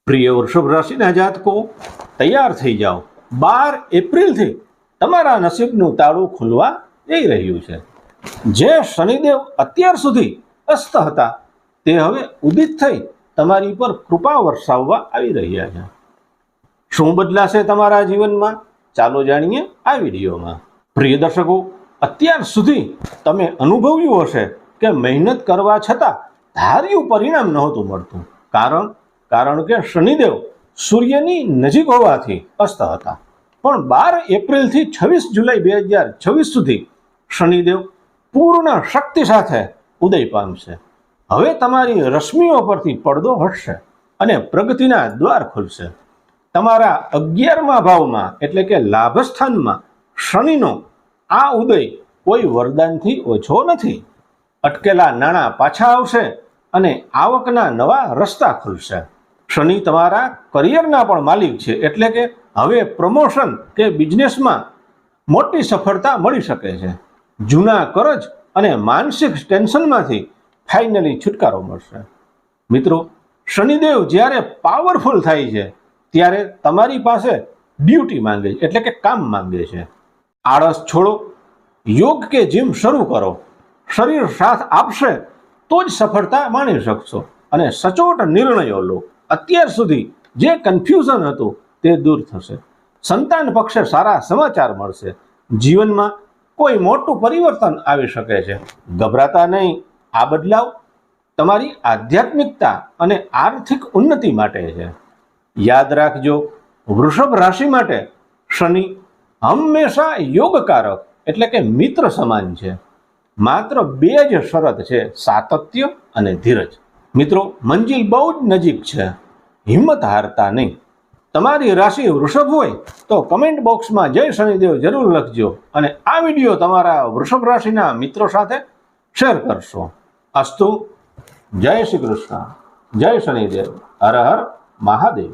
પ્રિય વૃષભ રાશિના જાતકો, તૈયાર થઈ જાઓ. 12 એપ્રિલથી તમારા નસીબનું તાળું ખુલવા જઈ રહ્યું છે. જે શનિદેવ અત્યાર સુધી અસ્ત હતા તે હવે ઉદિત થઈ તમારી પર કૃપા વરસાવવા આવી રહ્યા છે. શું બદલાશે તમારા જીવનમાં? ચાલો જાણીએ આ વિડીયોમાં. પ્રિય દર્શકો, અત્યાર સુધી તમે અનુભવ્યું હશે કે મહેનત કરવા છતાં ધાર્યું પરિણામ નહોતું મળતું. કારણ કે શનિદેવ સૂર્યની નજીક હોવાથી અસ્ત હતા. પણ 12 એપ્રિલથી 26 જુલાઈ 2026 સુધી શનિદેવ પૂર્ણ શક્તિ સાથે ઉદય પામશે. હવે તમારી રશ્મિઓ પરથી પડદો હટશે અને પ્રગતિના દ્વાર ખુલશે. તમારા 11મા ભાવમાં એટલે કે લાભસ્થાનમાં શનિનો આ ઉદય કોઈ વરદાનથી ઓછો નથી. અટકેલા નાણાં પાછા આવશે અને આવકના નવા રસ્તા ખુલશે. શનિ તમારા કરિયરના પણ માલિક છે, એટલે કે હવે પ્રમોશન કે બિઝનેસમાં મોટી સફળતા મળી શકે છે. જૂના કરજ અને માનસિક ટેન્શનમાંથી ફાઇનલી છુટકારો મળશે. મિત્રો, શનિદેવ જ્યારે પાવરફુલ થાય છે ત્યારે તમારી પાસે ડ્યુટી માંગે છે, એટલે કે કામ માંગે છે. આળસ છોડો, યોગ કે જીમ શરૂ કરો. શરીર સાથ આપશે તો જ સફળતા માણી શકશો. અને સચોટ નિર્ણયો લો. અત્યાર સુધી જે કન્ફ્યુઝન હતું તે દૂર થશે. સંતાન પક્ષે સારા સમાચાર મળશે. જીવનમાં કોઈ મોટું પરિવર્તન આવી શકે છે. ગભરાતા નહીં. આ બદલાવ તમારી આધ્યાત્મિકતા અને આર્થિક ઉન્નતિ માટે છે. યાદ રાખજો, વૃષભ રાશિ માટે શનિ હંમેશા યોગકારક એટલે કે મિત્ર સમાન છે. માત્ર 2 જ શરત છે, સાતત્ય અને ધીરજ. મિત્રો, મંજિલ બહુ જ નજીક છે. હિંમત હારતા નહીં. તમારી રાશિ વૃષભ હોય તો કમેન્ટ બોક્સમાં જય શનિદેવ જરૂર લખજો અને આ વિડીયો તમારા વૃષભ રાશિના મિત્રો સાથે શેર કરશો. અસ્તુ. જય શ્રી કૃષ્ણ. જય શનિદેવ. હર હર મહાદેવ.